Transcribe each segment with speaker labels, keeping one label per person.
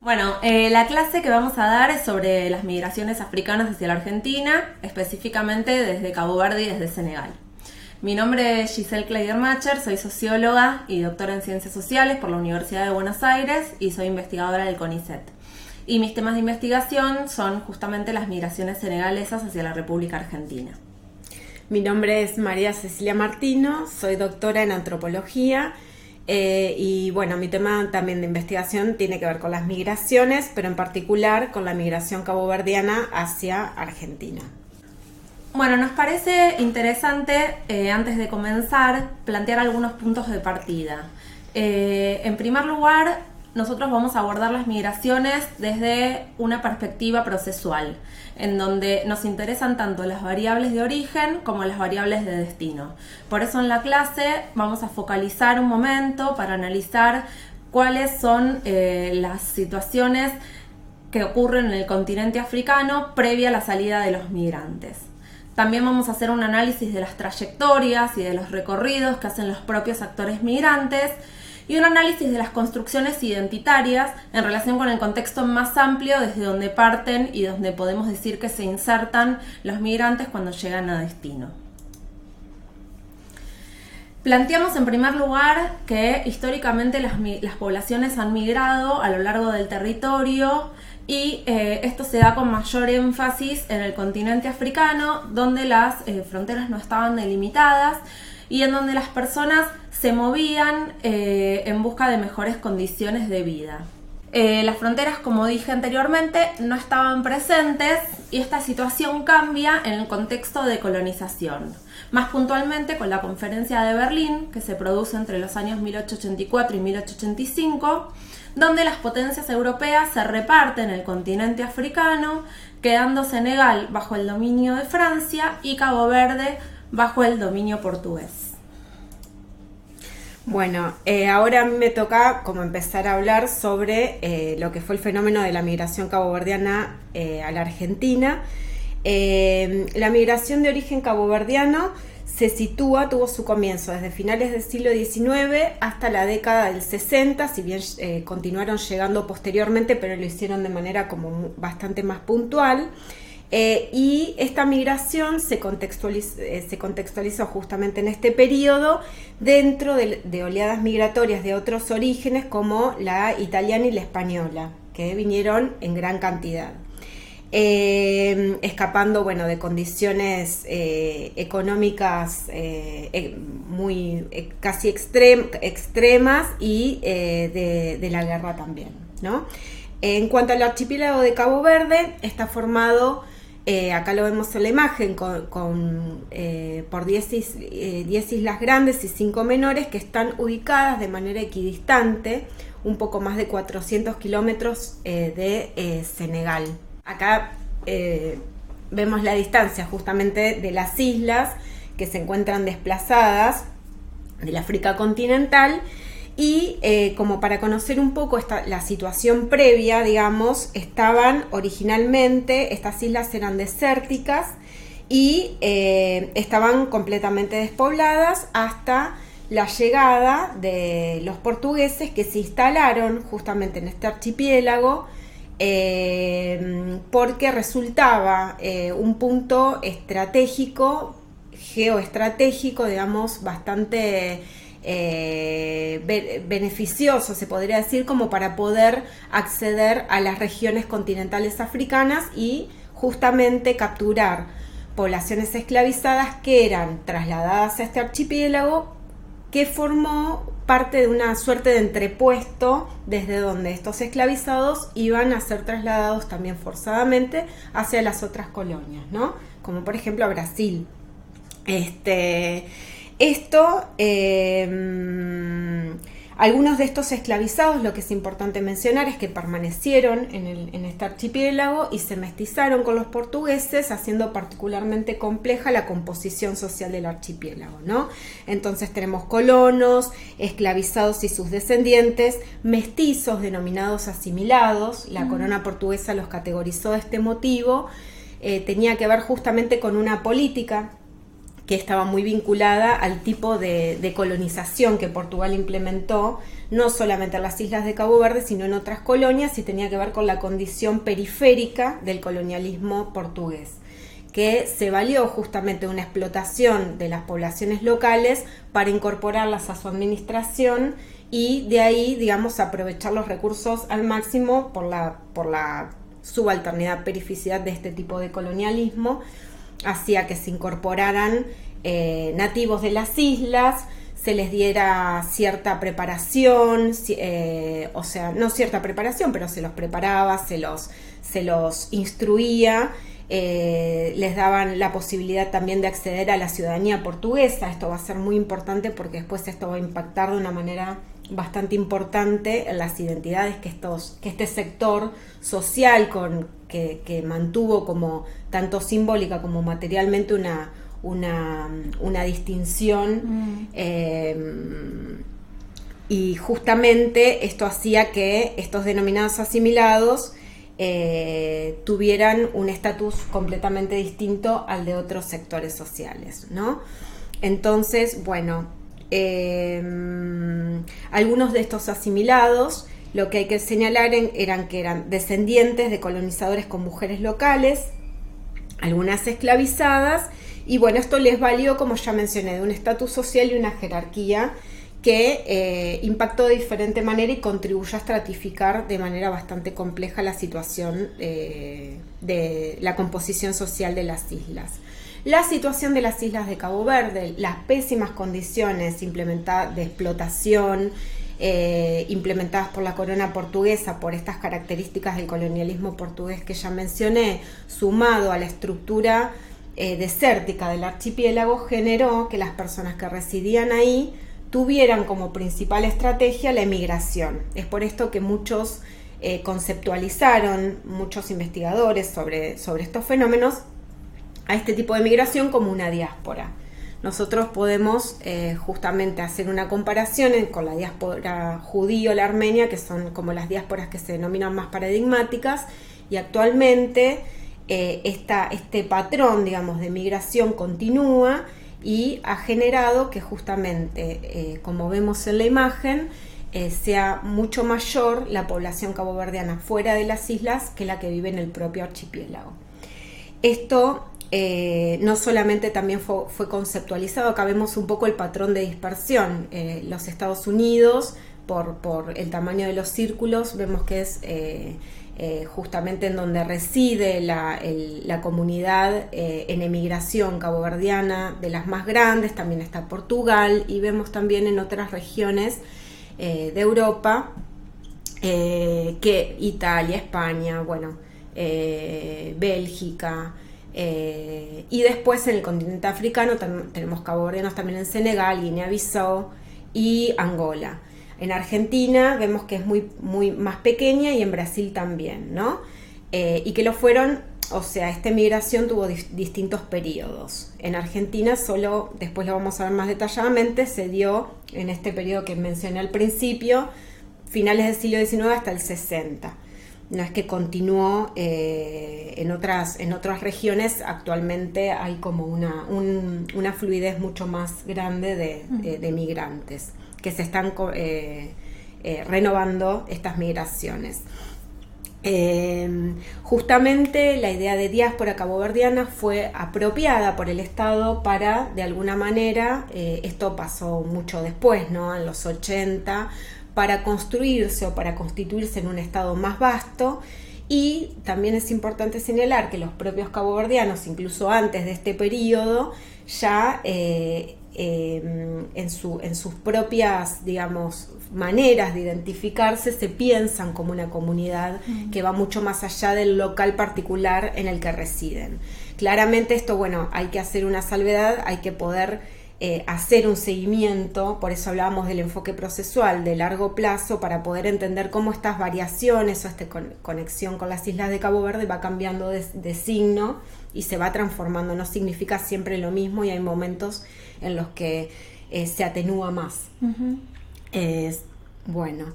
Speaker 1: Bueno, la clase que vamos a dar es sobre las migraciones africanas hacia la Argentina, específicamente desde Cabo Verde y desde Senegal. Mi nombre es Giselle Kleidermacher, soy socióloga y doctora en Ciencias Sociales por la Universidad de Buenos Aires y soy investigadora del CONICET. Y mis temas de investigación son justamente las migraciones senegalesas hacia la República Argentina.
Speaker 2: Mi nombre es María Cecilia Martino, soy doctora en antropología y bueno, mi tema también de investigación tiene que ver con las migraciones, pero en particular con la migración caboverdiana hacia Argentina.
Speaker 1: Bueno, nos parece interesante, antes de comenzar, plantear algunos puntos de partida. En primer lugar, nosotros vamos a abordar las migraciones desde una perspectiva procesual, en donde nos interesan tanto las variables de origen como las variables de destino. Por eso en la clase vamos a focalizar un momento para analizar cuáles son las situaciones que ocurren en el continente africano previa a la salida de los migrantes. También vamos a hacer un análisis de las trayectorias y de los recorridos que hacen los propios actores migrantes y un análisis de las construcciones identitarias en relación con el contexto más amplio desde donde parten y donde podemos decir que se insertan los migrantes cuando llegan a destino. Planteamos en primer lugar que históricamente las poblaciones han migrado a lo largo del territorio y esto se da con mayor énfasis en el continente africano, donde las fronteras no estaban delimitadas y en donde las personas se movían en busca de mejores condiciones de vida. Las fronteras, como dije anteriormente, no estaban presentes y esta situación cambia en el contexto de colonización. Más puntualmente con la Conferencia de Berlín, que se produce entre los años 1884 y 1885, donde las potencias europeas se reparten el continente africano, quedando Senegal bajo el dominio de Francia y Cabo Verde bajo el dominio portugués.
Speaker 2: Bueno, ahora a mí me toca como empezar a hablar sobre lo que fue el fenómeno de la migración caboverdiana a la Argentina. La migración de origen caboverdiano tuvo su comienzo desde finales del siglo XIX hasta la década del 60, si bien continuaron llegando posteriormente, pero lo hicieron de manera como bastante más puntual. Y esta migración se contextualizó justamente en este periodo dentro de oleadas migratorias de otros orígenes como la italiana y la española, que vinieron en gran cantidad. Escapando de condiciones económicas muy casi extremas y de la guerra también, ¿no? En cuanto al archipiélago de Cabo Verde, está formado, acá lo vemos en la imagen, por 10 islas grandes y 5 menores que están ubicadas de manera equidistante, un poco más de 400 kilómetros de Senegal. Acá vemos la distancia justamente de las islas que se encuentran desplazadas del África continental y como para conocer un poco la situación previa, digamos, originalmente estas islas eran desérticas y estaban completamente despobladas hasta la llegada de los portugueses que se instalaron justamente en este archipiélago porque resultaba un punto estratégico, geoestratégico, digamos, bastante beneficioso, se podría decir, como para poder acceder a las regiones continentales africanas y justamente capturar poblaciones esclavizadas que eran trasladadas a este archipiélago, que formó parte de una suerte de entrepuesto desde donde estos esclavizados iban a ser trasladados también forzadamente hacia las otras colonias, ¿no? Como por ejemplo a Brasil. Algunos de estos esclavizados, lo que es importante mencionar es que permanecieron en este archipiélago y se mestizaron con los portugueses, haciendo particularmente compleja la composición social del archipiélago, ¿no? Entonces tenemos colonos, esclavizados y sus descendientes, mestizos denominados asimilados. La corona portuguesa los categorizó de este motivo. Tenía que ver justamente con una política que estaba muy vinculada al tipo de colonización que Portugal implementó, no solamente en las islas de Cabo Verde, sino en otras colonias, y tenía que ver con la condición periférica del colonialismo portugués, que se valió justamente de una explotación de las poblaciones locales para incorporarlas a su administración y de ahí, digamos, aprovechar los recursos al máximo por la subalternidad, perificidad de este tipo de colonialismo. Hacía que se incorporaran nativos de las islas, se les diera cierta preparación, o sea, no cierta preparación, pero se los preparaba, se los instruía, les daban la posibilidad también de acceder a la ciudadanía portuguesa. Esto va a ser muy importante porque después esto va a impactar de una manera bastante importante en las identidades que este sector social que mantuvo como tanto simbólica como materialmente una distinción, y justamente esto hacía que estos denominados asimilados tuvieran un estatus completamente distinto al de otros sectores sociales, ¿no? Entonces, bueno, algunos de estos asimilados, lo que hay que señalar eran que eran descendientes de colonizadores con mujeres locales, algunas esclavizadas, y bueno, esto les valió, como ya mencioné, de un estatus social y una jerarquía que impactó de diferente manera y contribuyó a estratificar de manera bastante compleja la situación de la composición social de las islas. La situación de las islas de Cabo Verde, las pésimas condiciones de explotación implementadas por la corona portuguesa por estas características del colonialismo portugués que ya mencioné, sumado a la estructura desértica del archipiélago, generó que las personas que residían ahí tuvieran como principal estrategia la emigración. Es por esto que muchos conceptualizaron, muchos investigadores sobre estos fenómenos, a este tipo de migración como una diáspora. Nosotros podemos justamente hacer una comparación con la diáspora judía o la armenia, que son como las diásporas que se denominan más paradigmáticas, y actualmente este patrón, digamos, de migración continúa y ha generado que justamente, como vemos en la imagen, sea mucho mayor la población caboverdiana fuera de las islas que la que vive en el propio archipiélago. Esto no solamente también fue conceptualizado, acá vemos un poco el patrón de dispersión. Los Estados Unidos, por el tamaño de los círculos, vemos que es justamente en donde reside la comunidad en emigración caboverdiana de las más grandes. También está Portugal, y vemos también en otras regiones de Europa, que Italia, España, bueno, Bélgica, y después en el continente africano tenemos caboverdianos también en Senegal, Guinea-Bissau y Angola. En Argentina vemos que es muy, muy más pequeña, y en Brasil también, ¿no? Y que lo fueron, o sea, esta migración tuvo distintos periodos. En Argentina solo, después lo vamos a ver más detalladamente, se dio en este periodo que mencioné al principio, finales del siglo XIX hasta el 60. No es que continuó en otras regiones. Actualmente hay como una fluidez mucho más grande de migrantes que se están renovando estas migraciones. Justamente la idea de diáspora caboverdiana fue apropiada por el Estado para, de alguna manera, esto pasó mucho después, ¿no? En los 80, para construirse o para constituirse en un Estado más vasto. Y también es importante señalar que los propios caboverdianos, incluso antes de este periodo, ya en sus propias, digamos, maneras de identificarse, se piensan como una comunidad que va mucho más allá del local particular en el que residen. Claramente esto, bueno, hay que hacer una salvedad, hay que poder hacer un seguimiento, por eso hablábamos del enfoque procesual de largo plazo, para poder entender cómo estas variaciones o esta conexión con las islas de Cabo Verde va cambiando de signo y se va transformando. No significa siempre lo mismo, y hay momentos en los que se atenúa más. Bueno,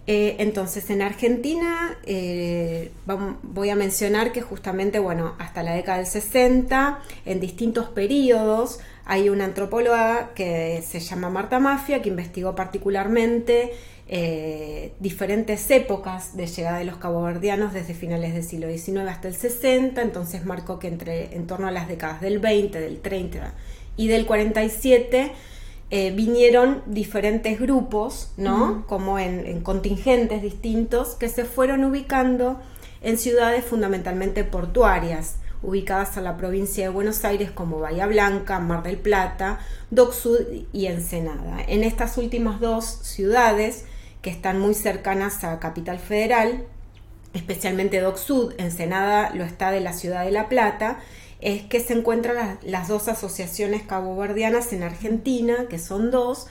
Speaker 2: entonces en Argentina voy a mencionar que justamente, bueno, hasta la década del 60, en distintos periodos, hay una antropóloga que se llama Marta Mafia, que investigó particularmente diferentes épocas de llegada de los caboverdianos desde finales del siglo XIX hasta el 60, entonces marcó que en torno a las décadas del 20, del 30 y del 47 vinieron diferentes grupos, ¿no? Como en contingentes distintos que se fueron ubicando en ciudades fundamentalmente portuarias, ubicadas en la provincia de Buenos Aires como Bahía Blanca, Mar del Plata, Dock Sud y Ensenada. En estas últimas dos ciudades, que están muy cercanas a Capital Federal, especialmente Dock Sud, Ensenada lo está de la ciudad de La Plata, es que se encuentran las dos asociaciones caboverdianas en Argentina, que son dos.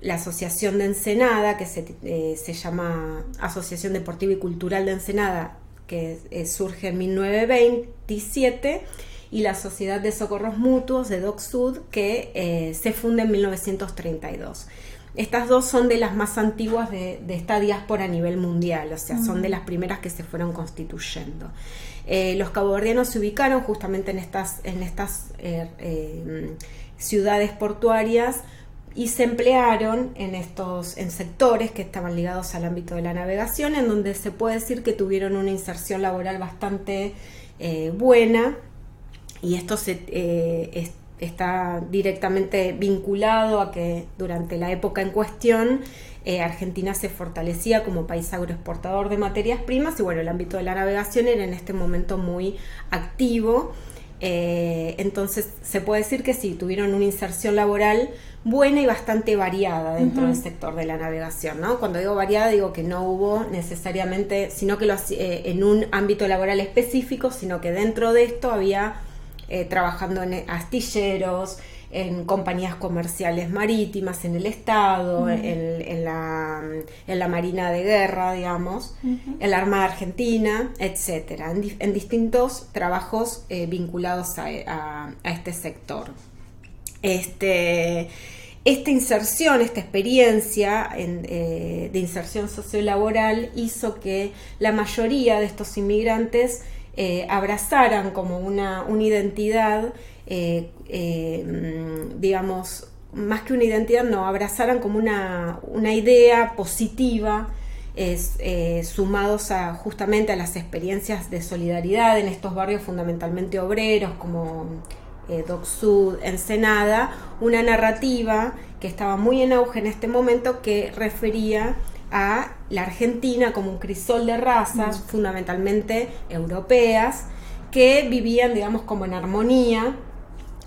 Speaker 2: La Asociación de Ensenada, que se llama Asociación Deportiva y Cultural de Ensenada, que surge en 1927, y la Sociedad de Socorros Mutuos de Dock Sud, que se funda en 1932. Estas dos son de las más antiguas de esta diáspora a nivel mundial, o sea, son de las primeras que se fueron constituyendo. Los caboverdianos se ubicaron justamente en estas ciudades portuarias y se emplearon en sectores que estaban ligados al ámbito de la navegación, en donde se puede decir que tuvieron una inserción laboral bastante buena, y esto está directamente vinculado a que durante la época en cuestión Argentina se fortalecía como país agroexportador de materias primas, y bueno, el ámbito de la navegación era en este momento muy activo. Entonces se puede decir que sí, tuvieron una inserción laboral buena y bastante variada dentro del sector de la navegación, ¿no? Cuando digo variada, digo que no hubo necesariamente, sino que en un ámbito laboral específico, sino que dentro de esto había trabajando en astilleros, en compañías comerciales marítimas, en el Estado, en la Marina de Guerra, digamos, en la Armada Argentina, etcétera, en distintos trabajos vinculados a este sector. Esta inserción, esta experiencia de inserción sociolaboral hizo que la mayoría de estos inmigrantes abrazaran como una identidad, digamos, más que una identidad, no, abrazaran como una idea positiva, sumados justamente a las experiencias de solidaridad en estos barrios fundamentalmente obreros como Dock Sud, Ensenada, una narrativa que estaba muy en auge en este momento, que refería a la Argentina como un crisol de razas fundamentalmente europeas que vivían, digamos, como en armonía.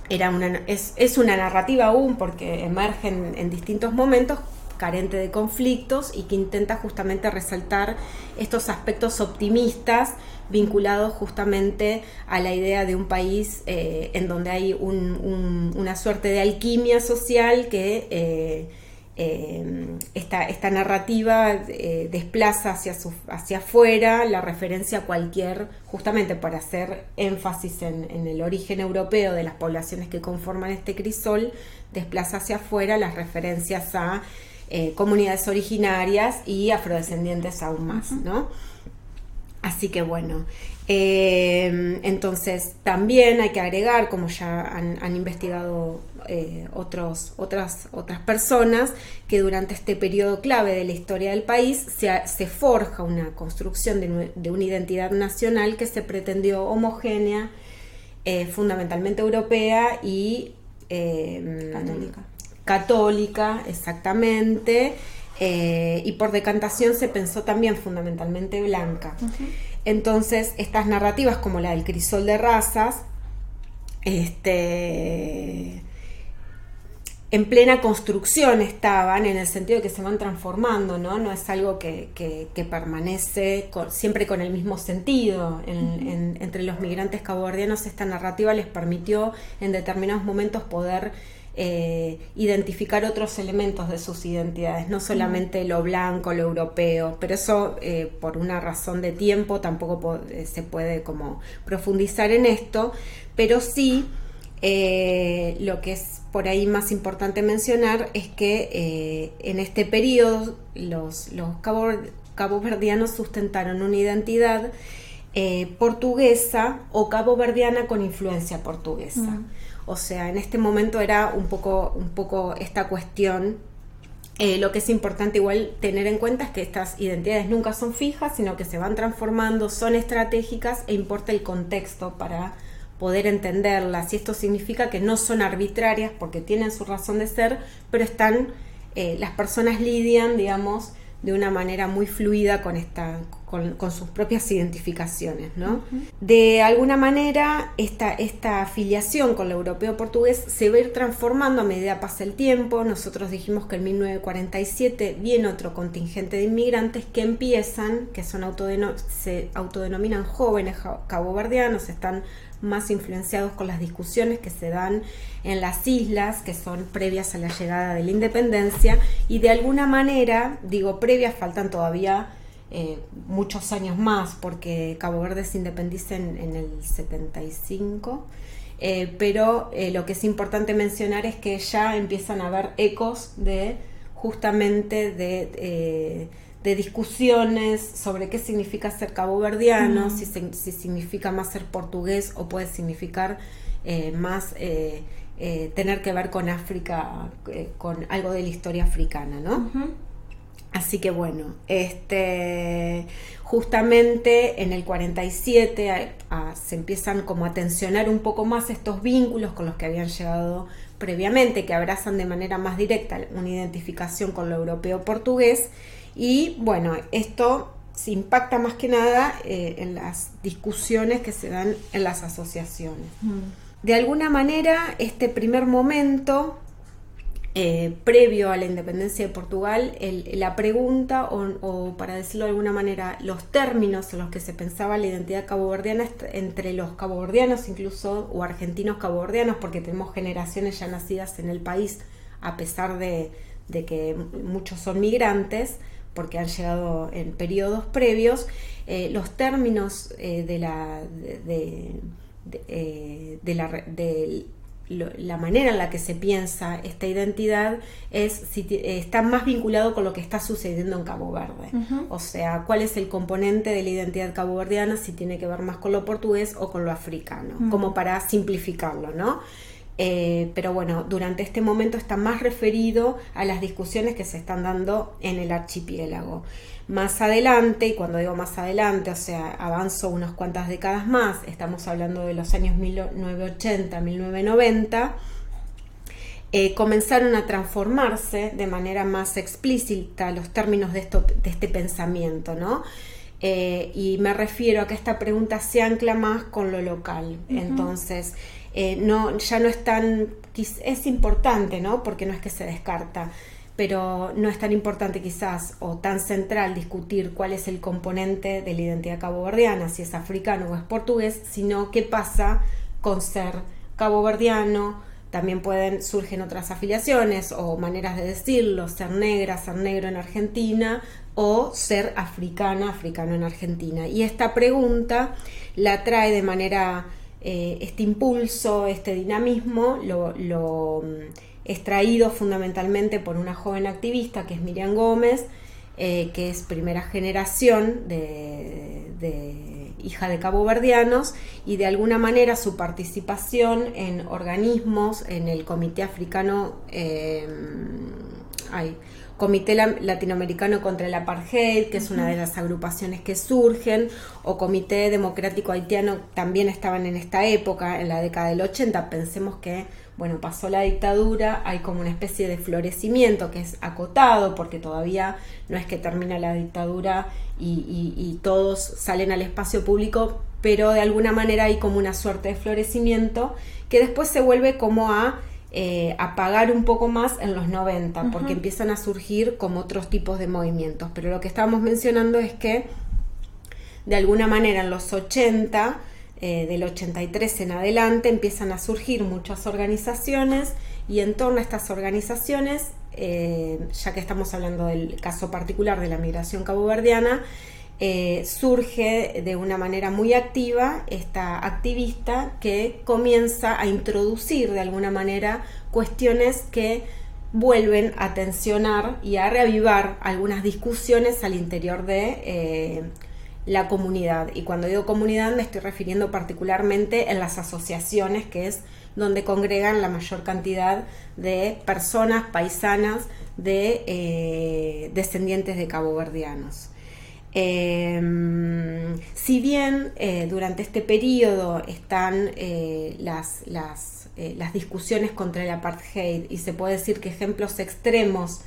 Speaker 2: Es una narrativa aún, porque emerge en distintos momentos, carente de conflictos, y que intenta justamente resaltar estos aspectos optimistas vinculados justamente a la idea de un país en donde hay una suerte de alquimia social que esta narrativa desplaza hacia afuera la referencia a cualquier, justamente para hacer énfasis en el origen europeo de las poblaciones que conforman este crisol, desplaza hacia afuera las referencias a comunidades originarias y afrodescendientes aún más, ¿no? Así que bueno, entonces también hay que agregar, como ya han investigado otras personas, que durante este periodo clave de la historia del país se forja una construcción de una identidad nacional que se pretendió homogénea, fundamentalmente europea y católica, exactamente. Y por decantación se pensó también fundamentalmente blanca. Entonces estas narrativas como la del crisol de razas, en plena construcción estaban, en el sentido de que se van transformando, no es algo que permanece siempre con el mismo sentido. Entre los migrantes caboverdianos esta narrativa les permitió en determinados momentos poder identificar otros elementos de sus identidades, no solamente lo blanco, lo europeo, pero eso por una razón de tiempo tampoco se puede como profundizar en esto, pero sí lo que es por ahí más importante mencionar es que en este periodo los caboverdianos sustentaron una identidad portuguesa o caboverdiana con influencia portuguesa. O sea, en este momento era un poco esta cuestión. Lo que es importante igual tener en cuenta es que estas identidades nunca son fijas, sino que se van transformando, son estratégicas e importa el contexto para poder entenderlas. Y esto significa que no son arbitrarias porque tienen su razón de ser, pero las personas lidian, digamos, de una manera muy fluida con sus propias identificaciones, ¿no? De alguna manera, esta afiliación con lo europeo portugués se va a ir transformando a medida que pasa el tiempo. Nosotros dijimos que en 1947 viene otro contingente de inmigrantes que se autodenominan jóvenes caboverdianos, están más influenciados con las discusiones que se dan en las islas, que son previas a la llegada de la independencia, y de alguna manera, digo previas, faltan todavía muchos años más, porque Cabo Verde se independiza en el 75, pero lo que es importante mencionar es que ya empiezan a haber ecos de justamente de discusiones sobre qué significa ser caboverdiano, si significa más ser portugués o puede significar más tener que ver con África, con algo de la historia africana, ¿no? Así que bueno, justamente en el 47 se empiezan como a tensionar un poco más estos vínculos con los que habían llegado previamente, que abrazan de manera más directa una identificación con lo europeo portugués. Y bueno, esto se impacta más que nada en las discusiones que se dan en las asociaciones. De alguna manera, este primer momento, previo a la independencia de Portugal, la pregunta, o para decirlo de alguna manera, los términos en los que se pensaba la identidad caboverdiana entre los caboverdianos incluso, o argentinos caboverdianos, porque tenemos generaciones ya nacidas en el país, a pesar de que muchos son migrantes, porque han llegado en periodos previos, los términos de la manera en la que se piensa esta identidad está más vinculado con lo que está sucediendo en Cabo Verde. O sea, cuál es el componente de la identidad caboverdiana, si tiene que ver más con lo portugués o con lo africano, como para simplificarlo, ¿no? Pero bueno, durante este momento está más referido a las discusiones que se están dando en el archipiélago. Más adelante, y cuando digo más adelante, o sea, avanzo unas cuantas décadas más, estamos hablando de los años 1980, 1990, comenzaron a transformarse de manera más explícita los términos de este pensamiento, ¿no? Y me refiero a que esta pregunta se ancla más con lo local. Entonces, ya no es tan, es importante, ¿no? Porque no es que se descarta, pero no es tan importante quizás o tan central discutir cuál es el componente de la identidad caboverdiana, si es africano o es portugués, sino qué pasa con ser caboverdiano. También surgen otras afiliaciones o maneras de decirlo, ser negra, ser negro en Argentina, o ser africano en Argentina. Y esta pregunta la trae de manera, este impulso, este dinamismo, lo extraído fundamentalmente por una joven activista que es Miriam Gómez, que es primera generación de hija de caboverdianos, y de alguna manera su participación en organismos, en el Comité Africano, Comité Latinoamericano contra el Apartheid, que es una de las agrupaciones que surgen, o Comité Democrático Haitiano, también estaban en esta época, en la década del 80. Pensemos que, bueno, pasó la dictadura, hay como una especie de florecimiento que es acotado, porque todavía no es que termina la dictadura y todos salen al espacio público, pero de alguna manera hay como una suerte de florecimiento que después se vuelve como a apagar un poco más en los 90, porque empiezan a surgir como otros tipos de movimientos. Pero lo que estábamos mencionando es que de alguna manera en los 80, del 83 en adelante, empiezan a surgir muchas organizaciones, y en torno a estas organizaciones, ya que estamos hablando del caso particular de la migración caboverdiana, surge de una manera muy activa esta activista que comienza a introducir de alguna manera cuestiones que vuelven a tensionar y a reavivar algunas discusiones al interior de la comunidad. Y cuando digo comunidad me estoy refiriendo particularmente en las asociaciones, que es donde congregan la mayor cantidad de personas paisanas de descendientes de caboverdianos. Si bien durante este periodo están las discusiones contra el apartheid, y se puede decir que ejemplos extremos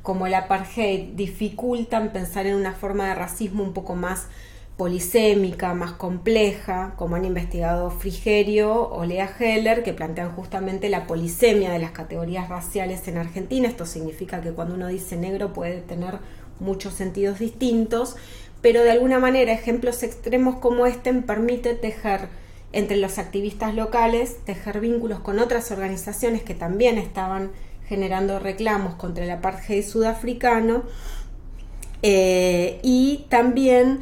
Speaker 2: como el apartheid dificultan pensar en una forma de racismo un poco más polisémica, más compleja, como han investigado Frigerio o Lea Heller, que plantean justamente la polisemia de las categorías raciales en Argentina. Esto significa que cuando uno dice negro puede tener muchos sentidos distintos, pero de alguna manera ejemplos extremos como este permite tejer entre los activistas locales, tejer vínculos con otras organizaciones que también estaban generando reclamos contra el apartheid sudafricano, y también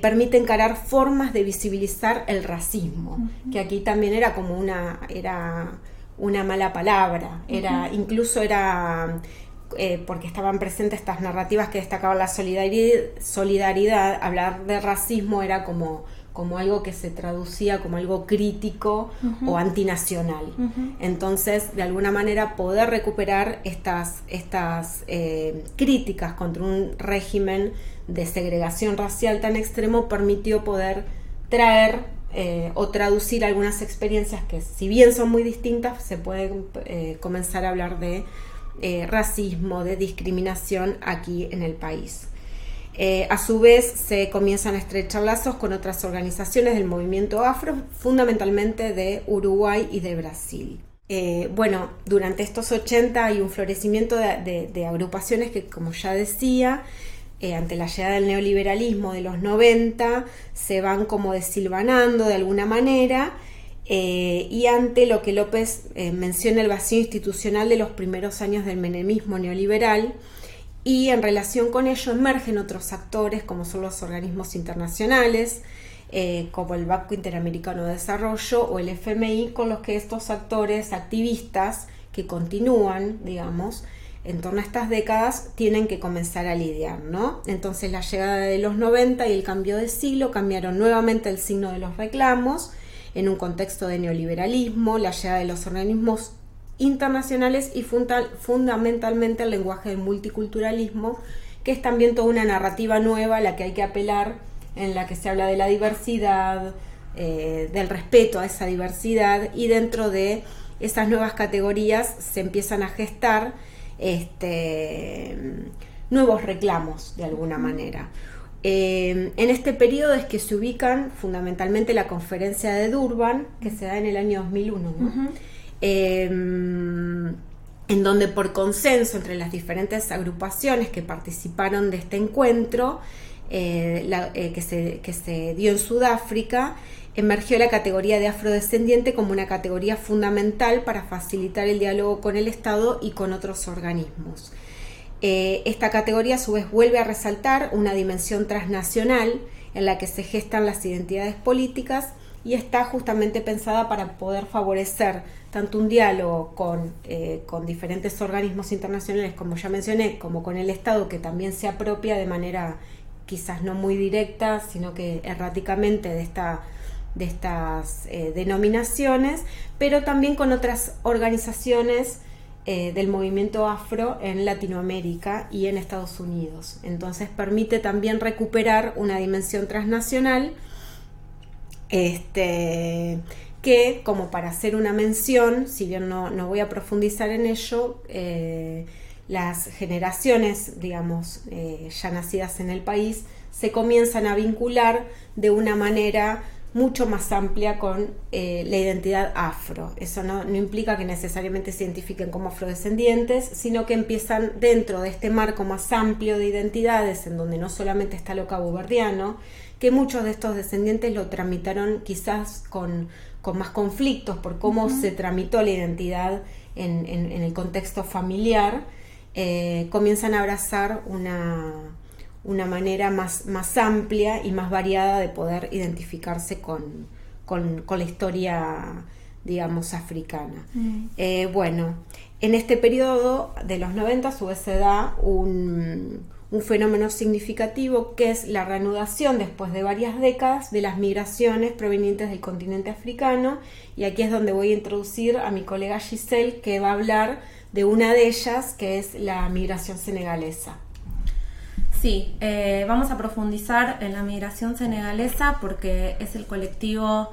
Speaker 2: permite encarar formas de visibilizar el racismo, que aquí también era como una mala palabra, incluso porque estaban presentes estas narrativas que destacaban la solidaridad. Hablar de racismo era como algo que se traducía como algo crítico o antinacional. Entonces, de alguna manera, poder recuperar estas críticas contra un régimen de segregación racial tan extremo permitió poder traer o traducir algunas experiencias que, si bien son muy distintas, se pueden comenzar a hablar de racismo, de discriminación aquí en el país. A su vez se comienzan a estrechar lazos con otras organizaciones del movimiento afro, fundamentalmente de Uruguay y de Brasil. Durante estos 80 hay un florecimiento de agrupaciones que, como ya decía, ante la llegada del neoliberalismo de los 90 se van como desilvanando de alguna manera, y ante lo que López menciona, el vacío institucional de los primeros años del menemismo neoliberal, y en relación con ello emergen otros actores como son los organismos internacionales, como el Banco Interamericano de Desarrollo o el FMI, con los que estos actores activistas que continúan, digamos, en torno a estas décadas, tienen que comenzar a lidiar, ¿no? Entonces la llegada de los 90 y el cambio de siglo cambiaron nuevamente el signo de los reclamos en un contexto de neoliberalismo, la llegada de los organismos internacionales y fundamentalmente el lenguaje del multiculturalismo, que es también toda una narrativa nueva a la que hay que apelar, en la que se habla de la diversidad, del respeto a esa diversidad, y dentro de esas nuevas categorías se empiezan a gestar nuevos reclamos de alguna manera. En este periodo es que se ubican fundamentalmente la conferencia de Durban, que se da en el año 2001, ¿no? En donde por consenso entre las diferentes agrupaciones que participaron de este encuentro, que se dio en Sudáfrica, emergió la categoría de afrodescendiente como una categoría fundamental para facilitar el diálogo con el Estado y con otros organismos. Esta categoría a su vez vuelve a resaltar una dimensión transnacional en la que se gestan las identidades políticas, y está justamente pensada para poder favorecer tanto un diálogo con diferentes organismos internacionales, como ya mencioné, como con el Estado, que también se apropia de manera quizás no muy directa, sino que erráticamente de estas denominaciones, pero también con otras organizaciones del movimiento afro en Latinoamérica y en Estados Unidos. Entonces permite también recuperar una dimensión transnacional, que, como para hacer una mención, si bien no voy a profundizar en ello, las generaciones, digamos, ya nacidas en el país, se comienzan a vincular de una manera mucho más amplia con la identidad afro. Eso no implica que necesariamente se identifiquen como afrodescendientes, sino que empiezan dentro de este marco más amplio de identidades, en donde no solamente está lo caboverdiano, que muchos de estos descendientes lo tramitaron quizás con más conflictos por cómo se tramitó la identidad en el contexto familiar, comienzan a abrazar una manera más amplia y más variada de poder identificarse con la historia, digamos, africana. En este periodo de los 90 a su vez se da un un fenómeno significativo que es la reanudación después de varias décadas de las migraciones provenientes del continente africano, y aquí es donde voy a introducir a mi colega Giselle, que va a hablar de una de ellas, que es la migración senegalesa.
Speaker 1: Sí, vamos a profundizar en la migración senegalesa porque es el colectivo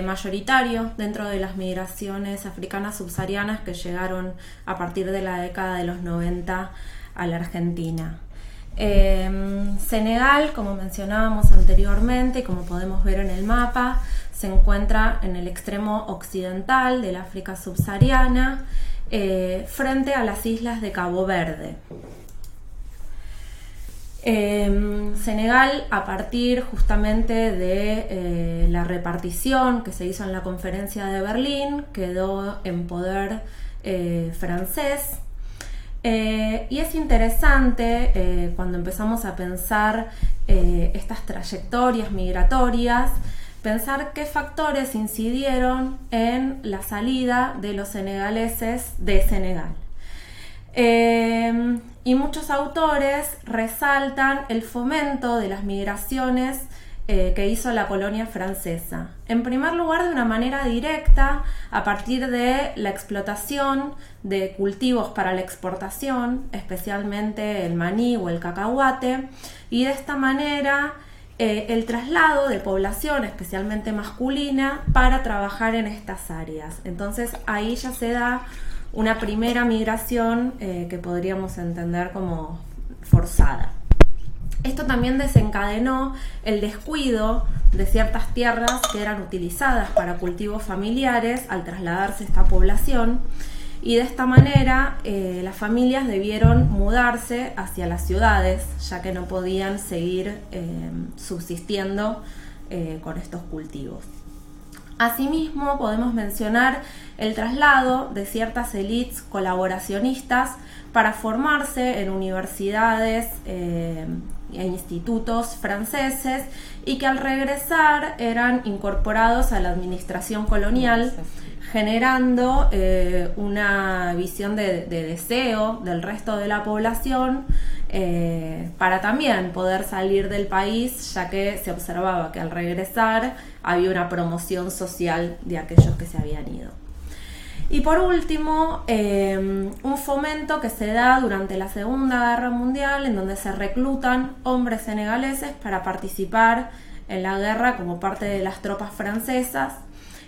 Speaker 1: mayoritario dentro de las migraciones africanas subsaharianas que llegaron a partir de la década de los 90 a la Argentina. Senegal, como mencionábamos anteriormente y como podemos ver en el mapa, se encuentra en el extremo occidental del África subsahariana, frente a las islas de Cabo Verde. Senegal, a partir justamente de la repartición que se hizo en la conferencia de Berlín, quedó en poder francés. Y es interesante cuando empezamos a pensar estas trayectorias migratorias, pensar qué factores incidieron en la salida de los senegaleses de Senegal. Y muchos autores resaltan el fomento de las migraciones que hizo la colonia francesa. En primer lugar, de una manera directa, a partir de la explotación de cultivos para la exportación, especialmente el maní o el cacahuate, y de esta manera el traslado de población, especialmente masculina, para trabajar en estas áreas. Entonces ahí ya se da una primera migración que podríamos entender como forzada. Esto también desencadenó el descuido de ciertas tierras que eran utilizadas para cultivos familiares al trasladarse esta población, y de esta manera las familias debieron mudarse hacia las ciudades, ya que no podían seguir subsistiendo con estos cultivos. Asimismo, podemos mencionar el traslado de ciertas élites colaboracionistas para formarse en universidades e institutos franceses, y que al regresar eran incorporados a la administración colonial, generando una visión de deseo del resto de la población para también poder salir del país, ya que se observaba que al regresar había una promoción social de aquellos que se habían ido. Y por último, un fomento que se da durante la Segunda Guerra Mundial, en donde se reclutan hombres senegaleses para participar en la guerra como parte de las tropas francesas,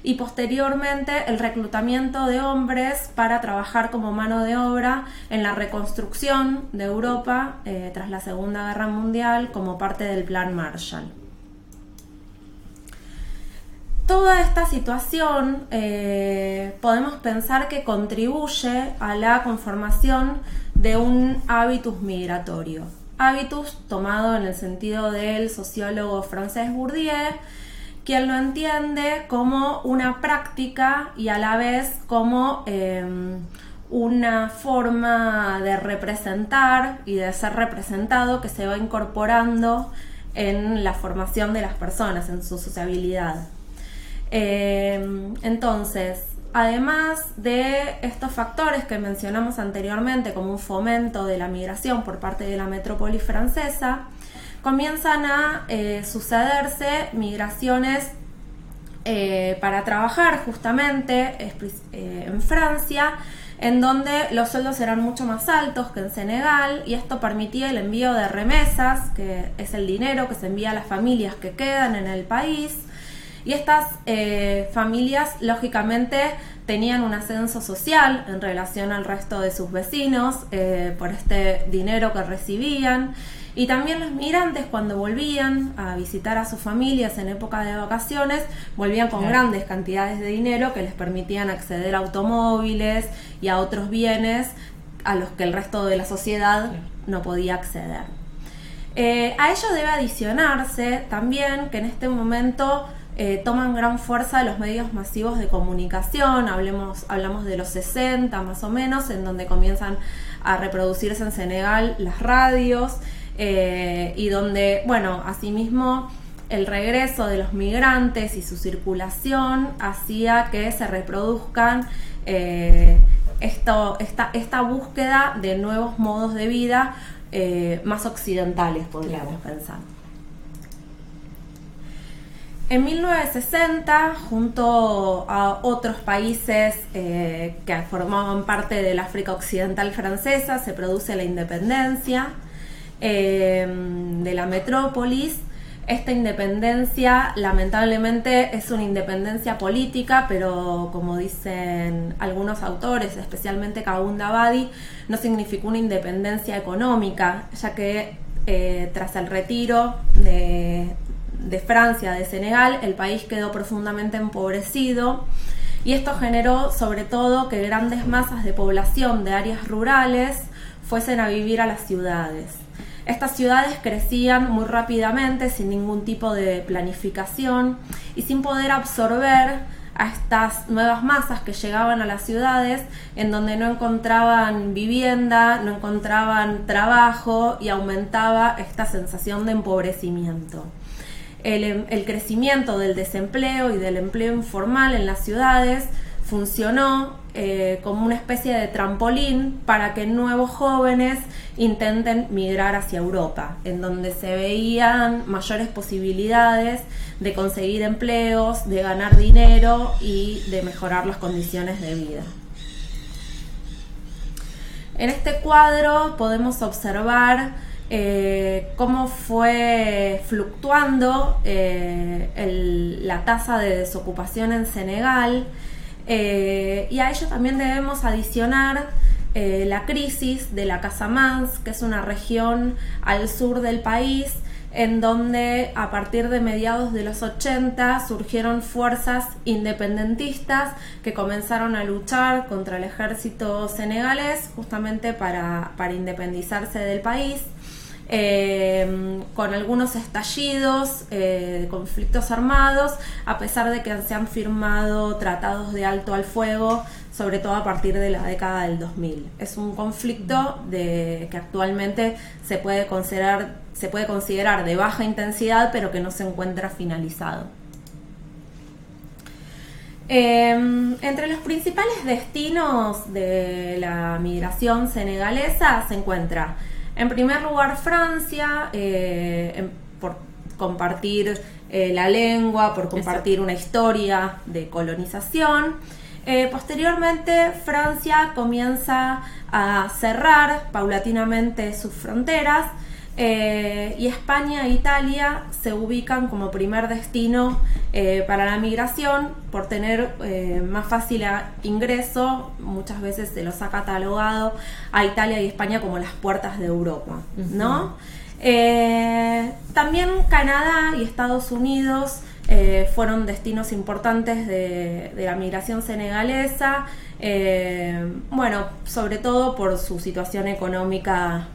Speaker 1: y posteriormente el reclutamiento de hombres para trabajar como mano de obra en la reconstrucción de Europa tras la Segunda Guerra Mundial como parte del Plan Marshall. Toda esta situación podemos pensar que contribuye a la conformación de un hábitus migratorio. Hábitus tomado en el sentido del sociólogo francés Bourdieu, quien lo entiende como una práctica y a la vez como una forma de representar y de ser representado que se va incorporando en la formación de las personas, en su sociabilidad. Entonces, además de estos factores que mencionamos anteriormente como un fomento de la migración por parte de la metrópoli francesa, comienzan a sucederse migraciones para trabajar justamente en Francia, en donde los sueldos eran mucho más altos que en Senegal, y esto permitía el envío de remesas, que es el dinero que se envía a las familias que quedan en el país. Y estas familias, lógicamente, tenían un ascenso social en relación al resto de sus vecinos por este dinero que recibían. Y también los migrantes, cuando volvían a visitar a sus familias en época de vacaciones, volvían con grandes cantidades de dinero que les permitían acceder a automóviles y a otros bienes a los que el resto de la sociedad no podía acceder. A ello debe adicionarse también que en este momento toman gran fuerza los medios masivos de comunicación. Hablamos de los 60 más o menos, en donde comienzan a reproducirse en Senegal las radios, y donde, bueno, asimismo el regreso de los migrantes y su circulación hacía que se reproduzcan esta búsqueda de nuevos modos de vida más occidentales, podríamos pensar. En 1960, junto a otros países que formaban parte del África Occidental francesa, se produce la independencia de la metrópolis. Esta independencia, lamentablemente, es una independencia política, pero como dicen algunos autores, especialmente Kabounda Badi, no significó una independencia económica, ya que tras el retiro de Francia, de Senegal, el país quedó profundamente empobrecido, y esto generó sobre todo que grandes masas de población de áreas rurales fuesen a vivir a las ciudades. Estas ciudades crecían muy rápidamente, sin ningún tipo de planificación y sin poder absorber a estas nuevas masas que llegaban a las ciudades, en donde no encontraban vivienda, no encontraban trabajo, y aumentaba esta sensación de empobrecimiento. El crecimiento del desempleo y del empleo informal en las ciudades funcionó como una especie de trampolín para que nuevos jóvenes intenten migrar hacia Europa, en donde se veían mayores posibilidades de conseguir empleos, de ganar dinero y de mejorar las condiciones de vida. En este cuadro podemos observar cómo fue fluctuando la tasa de desocupación en Senegal, y a ello también debemos adicionar la crisis de la Casamance, que es una región al sur del país, en donde a partir de mediados de los 80 surgieron fuerzas independentistas que comenzaron a luchar contra el ejército senegalés justamente para independizarse del país. Con algunos estallidos, conflictos armados, a pesar de que se han firmado tratados de alto al fuego, sobre todo a partir de la década del 2000. Es un conflicto que actualmente se puede considerar de baja intensidad, pero que no se encuentra finalizado. Entre los principales destinos de la migración senegalesa se encuentra, en primer lugar, Francia, por compartir la lengua, por compartir una historia de colonización. Posteriormente, Francia comienza a cerrar paulatinamente sus fronteras, y España e Italia se ubican como primer destino para la migración por tener más fácil ingreso. Muchas veces se los ha catalogado a Italia y España como las puertas de Europa, ¿no? También Canadá y Estados Unidos fueron destinos importantes de la migración senegalesa, bueno, sobre todo por su situación económica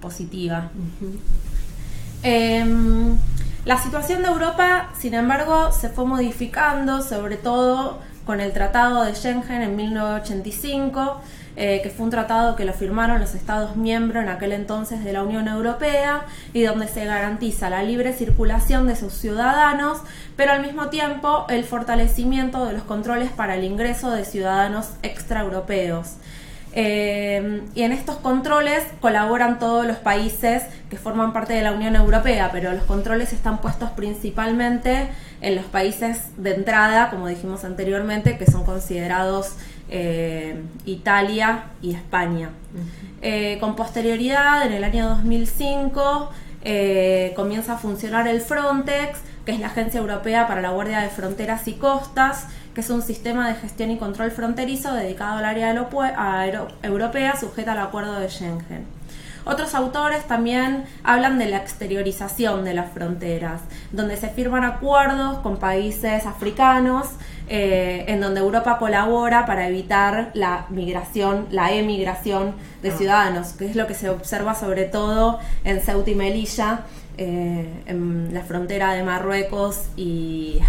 Speaker 1: positiva. La situación de Europa, sin embargo, se fue modificando, sobre todo con el Tratado de Schengen en 1985, que fue un tratado que lo firmaron los Estados miembros en aquel entonces de la Unión Europea, y donde se garantiza la libre circulación de sus ciudadanos, pero al mismo tiempo el fortalecimiento de los controles para el ingreso de ciudadanos extraeuropeos. Y en estos controles colaboran todos los países que forman parte de la Unión Europea, pero los controles están puestos principalmente en los países de entrada, como dijimos anteriormente, que son considerados Italia y España. Con posterioridad, en el año 2005, comienza a funcionar el Frontex, que es la Agencia Europea para la Guardia de Fronteras y Costas, que es un sistema de gestión y control fronterizo dedicado al área europea sujeta al acuerdo de Schengen. Otros autores también hablan de la exteriorización de las fronteras, donde se firman acuerdos con países africanos, en donde Europa colabora para evitar la emigración de ciudadanos, que es lo que se observa sobre todo en Ceuta y Melilla, en la frontera de Marruecos y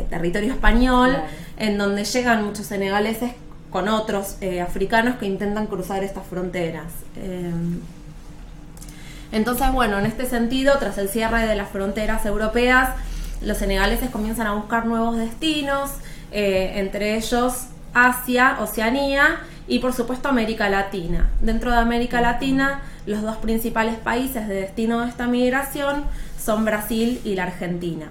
Speaker 1: territorio español, claro, en donde llegan muchos senegaleses con otros africanos que intentan cruzar estas fronteras. Entonces, bueno, en este sentido, tras el cierre de las fronteras europeas, los senegaleses comienzan a buscar nuevos destinos, entre ellos Asia, Oceanía y por supuesto América Latina. Dentro de América Latina, Los dos principales países de destino de esta migración son Brasil y la Argentina.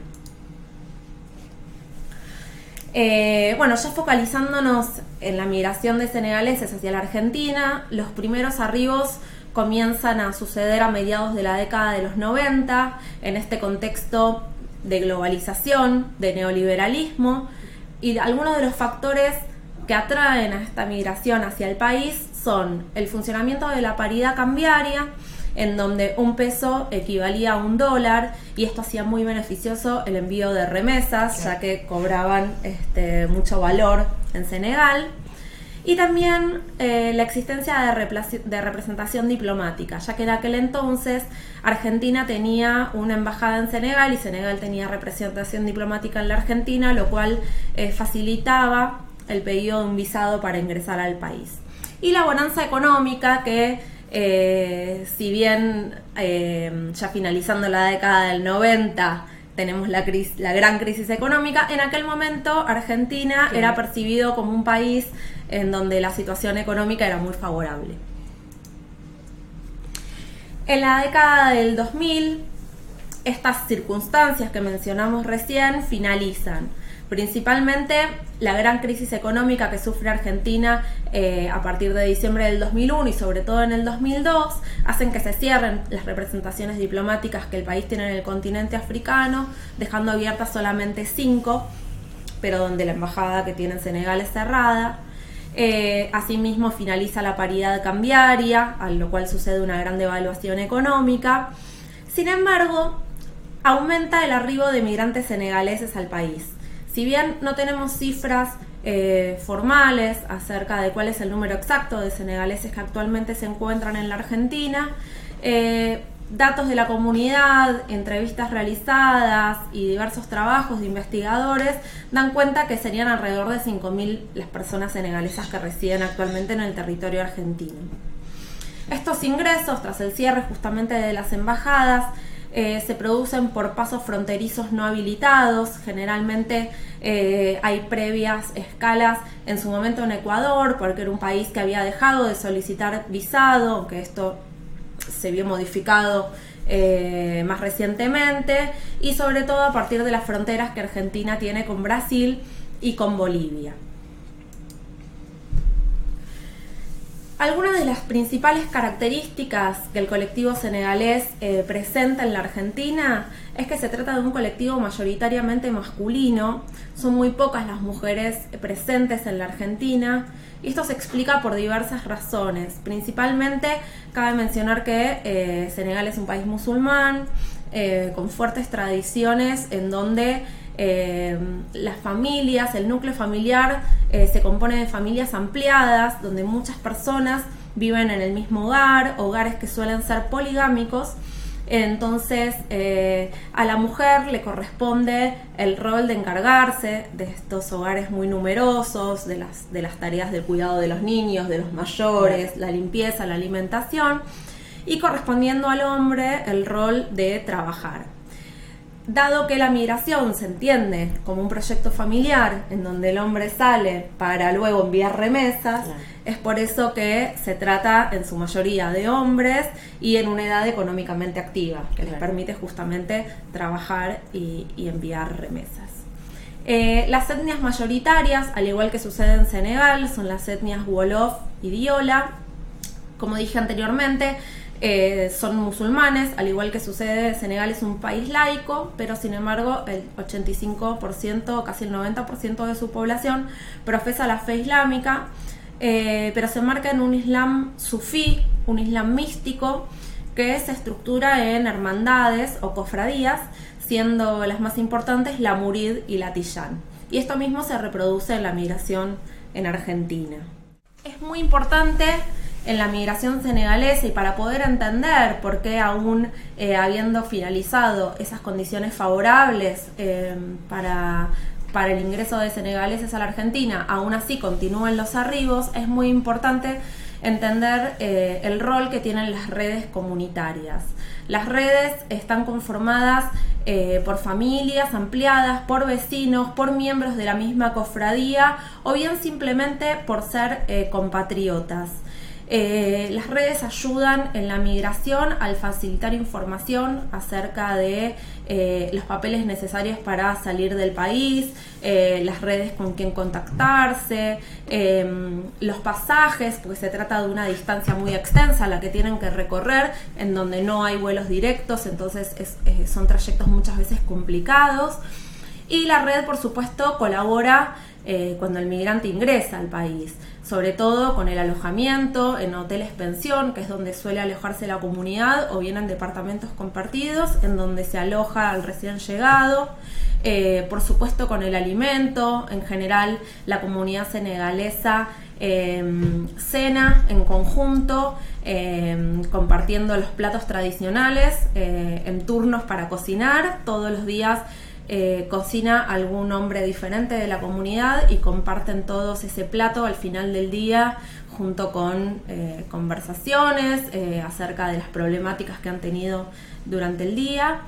Speaker 1: Ya focalizándonos en la migración de senegaleses hacia la Argentina, los primeros arribos comienzan a suceder a mediados de la década de los 90, en este contexto de globalización, de neoliberalismo, y algunos de los factores que atraen a esta migración hacia el país son el funcionamiento de la paridad cambiaria, en donde un peso equivalía a $1, y esto hacía muy beneficioso el envío de remesas, ya que cobraban mucho valor en Senegal. Y también la existencia de representación diplomática, ya que en aquel entonces Argentina tenía una embajada en Senegal y Senegal tenía representación diplomática en la Argentina, lo cual facilitaba el pedido de un visado para ingresar al país. Y la bonanza económica que, si bien ya finalizando la década del 90 tenemos la gran crisis económica, en aquel momento Argentina era percibido como un país en donde la situación económica era muy favorable. En la década del 2000, estas circunstancias que mencionamos recién finalizan. Principalmente la gran crisis económica que sufre Argentina a partir de diciembre del 2001 y sobre todo en el 2002 hacen que se cierren las representaciones diplomáticas que el país tiene en el continente africano, dejando abiertas solamente 5, pero donde la embajada que tiene en Senegal es cerrada. Asimismo finaliza la paridad cambiaria, a lo cual sucede una gran devaluación económica. Sin embargo, aumenta el arribo de migrantes senegaleses al país. Si bien no tenemos cifras formales acerca de cuál es el número exacto de senegaleses que actualmente se encuentran en la Argentina, datos de la comunidad, entrevistas realizadas y diversos trabajos de investigadores dan cuenta que serían alrededor de 5.000 las personas senegalesas que residen actualmente en el territorio argentino. Estos ingresos, tras el cierre justamente de las embajadas, se producen por pasos fronterizos no habilitados. Generalmente hay previas escalas en su momento en Ecuador, porque era un país que había dejado de solicitar visado, aunque esto se vio modificado más recientemente, y sobre todo a partir de las fronteras que Argentina tiene con Brasil y con Bolivia. Algunas de las principales características que el colectivo senegalés presenta en la Argentina es que se trata de un colectivo mayoritariamente masculino. Son muy pocas las mujeres presentes en la Argentina, y esto se explica por diversas razones. Principalmente cabe mencionar que Senegal es un país musulmán con fuertes tradiciones, en donde las familias, el núcleo familiar se compone de familias ampliadas, donde muchas personas viven en el mismo hogar, hogares que suelen ser poligámicos. Entonces a la mujer le corresponde el rol de encargarse de estos hogares muy numerosos, de las tareas del cuidado de los niños, de los mayores, la limpieza, la alimentación, y correspondiendo al hombre el rol de trabajar. Dado que la migración se entiende como un proyecto familiar en donde el hombre sale para luego enviar remesas, es por eso que se trata en su mayoría de hombres y en una edad económicamente activa, que les permite justamente trabajar y enviar remesas. Las etnias mayoritarias, al igual que sucede en Senegal, son las etnias Wolof y Diola. Como dije anteriormente, son musulmanes, al igual que sucede, Senegal es un país laico, pero sin embargo el 85%, casi el 90% de su población profesa la fe islámica, pero se enmarca en un islam sufí, un islam místico, que se estructura en hermandades o cofradías, siendo las más importantes la Murid y la Tillán. Y esto mismo se reproduce en la migración en Argentina. Es muy importante en la migración senegalesa, y para poder entender por qué aún habiendo finalizado esas condiciones favorables para el ingreso de senegaleses a la Argentina, aún así continúan los arribos, es muy importante entender el rol que tienen las redes comunitarias. Las redes están conformadas por familias ampliadas, por vecinos, por miembros de la misma cofradía, o bien simplemente por ser compatriotas. Las redes ayudan en la migración al facilitar información acerca de los papeles necesarios para salir del país, las redes con quien contactarse, los pasajes, porque se trata de una distancia muy extensa la que tienen que recorrer, en donde no hay vuelos directos, entonces son trayectos muchas veces complicados. Y la red, por supuesto, colabora cuando el migrante ingresa al país, sobre todo con el alojamiento en hoteles pensión, que es donde suele alojarse la comunidad, o bien en departamentos compartidos, en donde se aloja al recién llegado. Por supuesto, con el alimento. En general, la comunidad senegalesa cena en conjunto, compartiendo los platos tradicionales en turnos para cocinar. Todos los días cocina algún hombre diferente de la comunidad y comparten todos ese plato al final del día, junto con conversaciones acerca de las problemáticas que han tenido durante el día.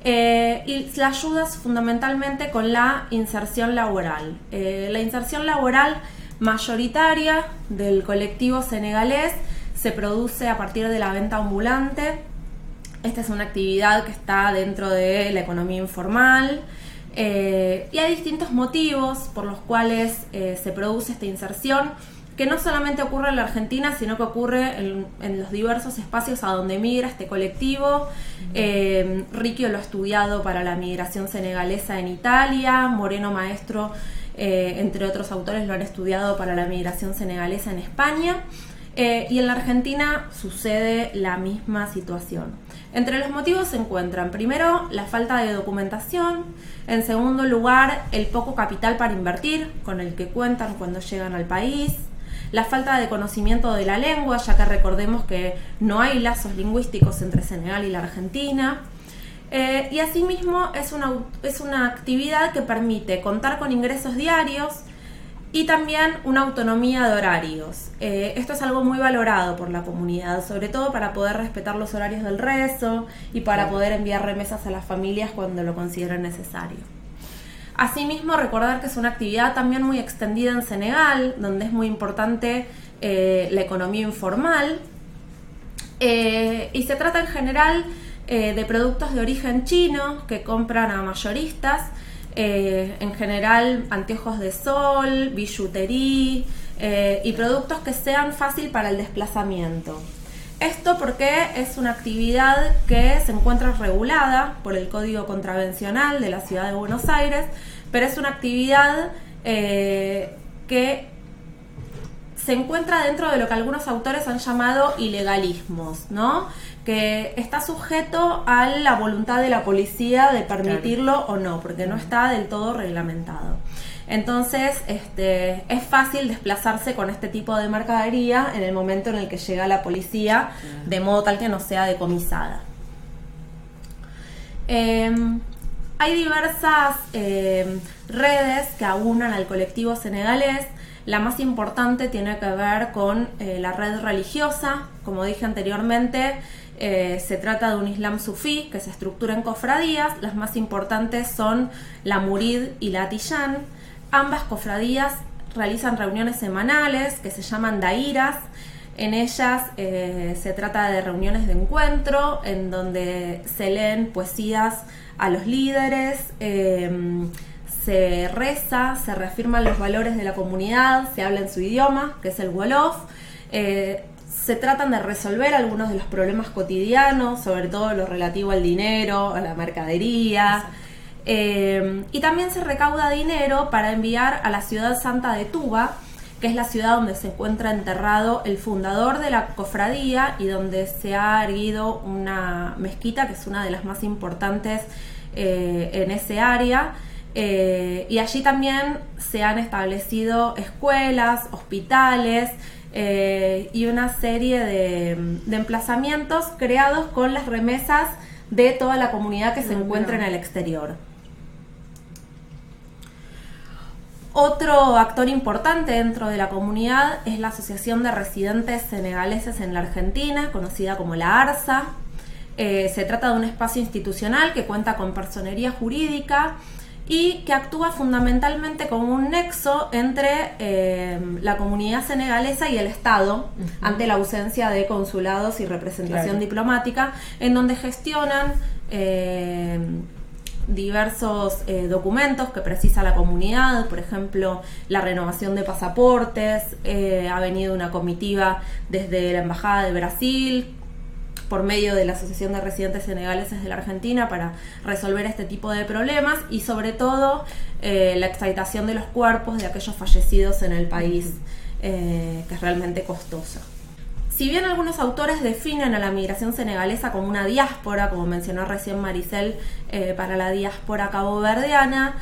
Speaker 1: Y la ayuda es fundamentalmente con la inserción laboral. La inserción laboral mayoritaria del colectivo senegalés se produce a partir de la venta ambulante. Esta es una actividad que está dentro de la economía informal, y hay distintos motivos por los cuales se produce esta inserción, que no solamente ocurre en la Argentina, sino que ocurre en los diversos espacios a donde migra este colectivo. Riccio lo ha estudiado para la migración senegalesa en Italia, Moreno Maestro, entre otros autores, lo han estudiado para la migración senegalesa en España. Y en la Argentina sucede la misma situación. Entre los motivos se encuentran, primero, la falta de documentación; en segundo lugar, el poco capital para invertir con el que cuentan cuando llegan al país; la falta de conocimiento de la lengua, ya que recordemos que no hay lazos lingüísticos entre Senegal y la Argentina. Y asimismo es una actividad que permite contar con ingresos diarios y también una autonomía de horarios. Esto es algo muy valorado por la comunidad, sobre todo para poder respetar los horarios del rezo y para poder enviar remesas a las familias cuando lo consideren necesario. Asimismo, recordar que es una actividad también muy extendida en Senegal, donde es muy importante la economía informal, y se trata en general de productos de origen chino que compran a mayoristas, en general anteojos de sol, billutería y productos que sean fácil para el desplazamiento. Esto porque es una actividad que se encuentra regulada por el Código Contravencional de la Ciudad de Buenos Aires, pero es una actividad que se encuentra dentro de lo que algunos autores han llamado ilegalismos, ¿no? Que está sujeto a la voluntad de la policía de permitirlo o no, porque no está del todo reglamentado. Entonces, es fácil desplazarse con este tipo de mercadería en el momento en el que llega la policía, de modo tal que no sea decomisada. Hay diversas redes que aunan al colectivo senegalés. La más importante tiene que ver con la red religiosa. Como dije anteriormente, se trata de un islam sufí que se estructura en cofradías. Las más importantes son la Murid y la Tillán. Ambas cofradías realizan reuniones semanales que se llaman dairas. En ellas se trata de reuniones de encuentro en donde se leen poesías a los líderes, se reza, se reafirman los valores de la comunidad, se habla en su idioma, que es el Wolof. Se tratan de resolver algunos de los problemas cotidianos, sobre todo lo relativo al dinero, a la mercadería. Y también se recauda dinero para enviar a la ciudad santa de Touba, que es la ciudad donde se encuentra enterrado el fundador de la cofradía y donde se ha erguido una mezquita, que es una de las más importantes en ese área. Y allí también se han establecido escuelas, hospitales y una serie de emplazamientos creados con las remesas de toda la comunidad que se encuentra en el exterior. Otro actor importante dentro de la comunidad es la Asociación de Residentes Senegaleses en la Argentina, conocida como la ARSA. Se trata de un espacio institucional que cuenta con personería jurídica y que actúa fundamentalmente como un nexo entre la comunidad senegalesa y el Estado, ante la ausencia de consulados y representación diplomática, en donde gestionan diversos documentos que precisa la comunidad, por ejemplo, la renovación de pasaportes. Ha venido una comitiva desde la Embajada de Brasil, por medio de la Asociación de Residentes Senegaleses de la Argentina, para resolver este tipo de problemas, y sobre todo la exaltación de los cuerpos de aquellos fallecidos en el país, que es realmente costosa. Si bien algunos autores definen a la migración senegalesa como una diáspora, como mencionó recién Maricel, para la diáspora caboverdiana,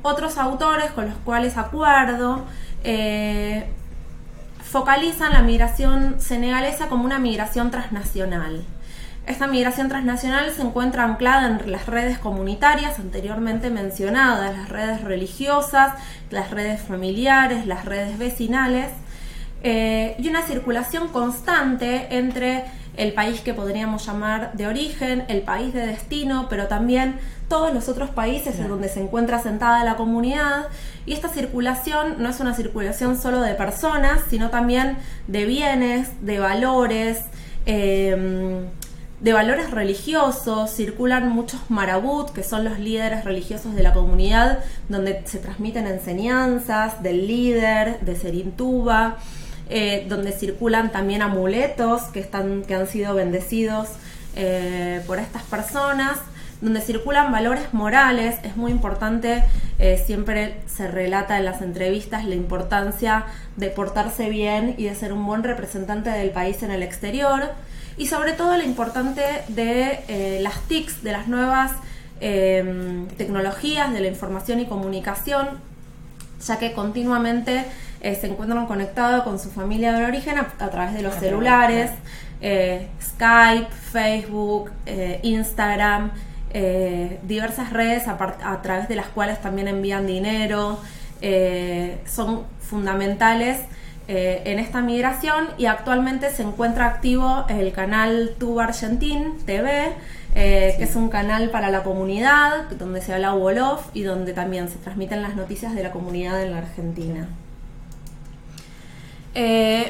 Speaker 1: otros autores con los cuales acuerdo focalizan la migración senegalesa como una migración transnacional. Esta migración transnacional se encuentra anclada en las redes comunitarias anteriormente mencionadas, las redes religiosas, las redes familiares, las redes vecinales, y una circulación constante entre el país que podríamos llamar de origen, el país de destino, pero también todos los otros países en donde se encuentra asentada la comunidad. Y esta circulación no es una circulación solo de personas, sino también de bienes, de valores religiosos. Circulan muchos marabut, que son los líderes religiosos de la comunidad, donde se transmiten enseñanzas del líder, de Serintuba, donde circulan también amuletos que han sido bendecidos por estas personas, donde circulan valores morales. Es muy importante, siempre se relata en las entrevistas la importancia de portarse bien y de ser un buen representante del país en el exterior, y sobre todo la importancia de las TICs, de las nuevas tecnologías de la información y comunicación, ya que continuamente se encuentran conectados con su familia de origen a través de los celulares, Skype, Facebook, Instagram, diversas redes a través de las cuales también envían dinero. Son fundamentales en esta migración, y actualmente se encuentra activo el canal Tuba Argentin TV, que es un canal para la comunidad, donde se habla Wolof y donde también se transmiten las noticias de la comunidad en la Argentina.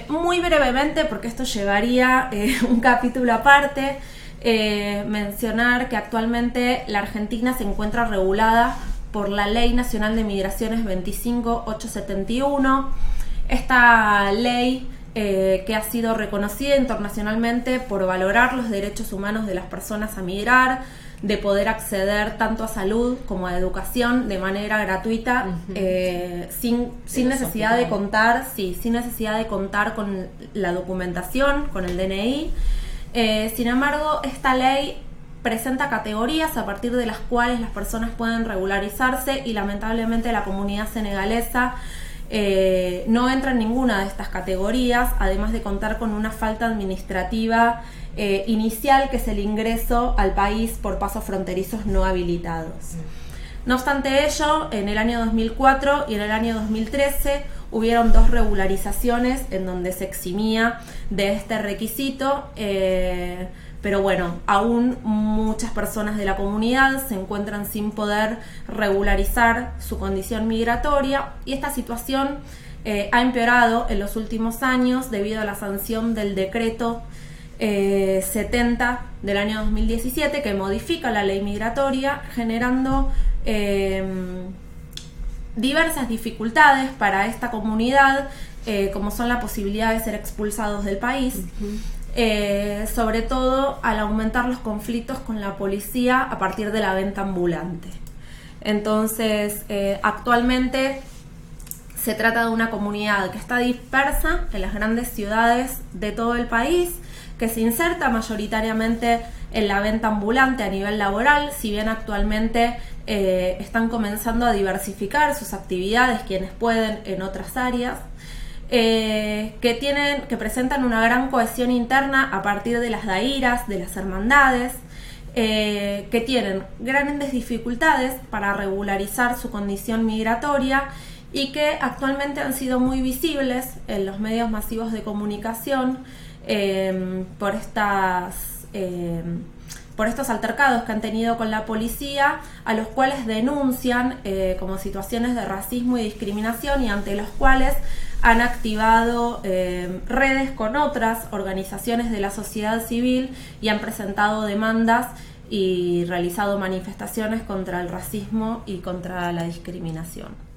Speaker 1: Muy brevemente, porque esto llevaría un capítulo aparte, mencionar que actualmente la Argentina se encuentra regulada por la Ley Nacional de Migraciones 25871. Esta ley que ha sido reconocida internacionalmente por valorar los derechos humanos de las personas a migrar, de poder acceder tanto a salud como a educación de manera gratuita, sin necesidad de contar, sin necesidad de contar con la documentación, con el DNI. Sin embargo, esta ley presenta categorías a partir de las cuales las personas pueden regularizarse, y lamentablemente la comunidad senegalesa no entra en ninguna de estas categorías, además de contar con una falta administrativa inicial, que es el ingreso al país por pasos fronterizos no habilitados. No obstante ello, en el año 2004 y en el año 2013 hubieron 2 regularizaciones en donde se eximía de este requisito, pero bueno, aún muchas personas de la comunidad se encuentran sin poder regularizar su condición migratoria, y esta situación ha empeorado en los últimos años debido a la sanción del decreto 70 del año 2017, que modifica la ley migratoria, generando diversas dificultades para esta comunidad, como son la posibilidad de ser expulsados del país, sobre todo al aumentar los conflictos con la policía a partir de la venta ambulante. Entonces, actualmente se trata de una comunidad que está dispersa en las grandes ciudades de todo el país, que se inserta mayoritariamente en la venta ambulante a nivel laboral, si bien actualmente están comenzando a diversificar sus actividades quienes pueden en otras áreas, que presentan una gran cohesión interna a partir de las daíras, de las hermandades, que tienen grandes dificultades para regularizar su condición migratoria, y que actualmente han sido muy visibles en los medios masivos de comunicación por estas por estos altercados que han tenido con la policía, a los cuales denuncian como situaciones de racismo y discriminación y ante los cuales han activado redes con otras organizaciones de la sociedad civil y han presentado demandas y realizado manifestaciones contra el racismo y contra la discriminación.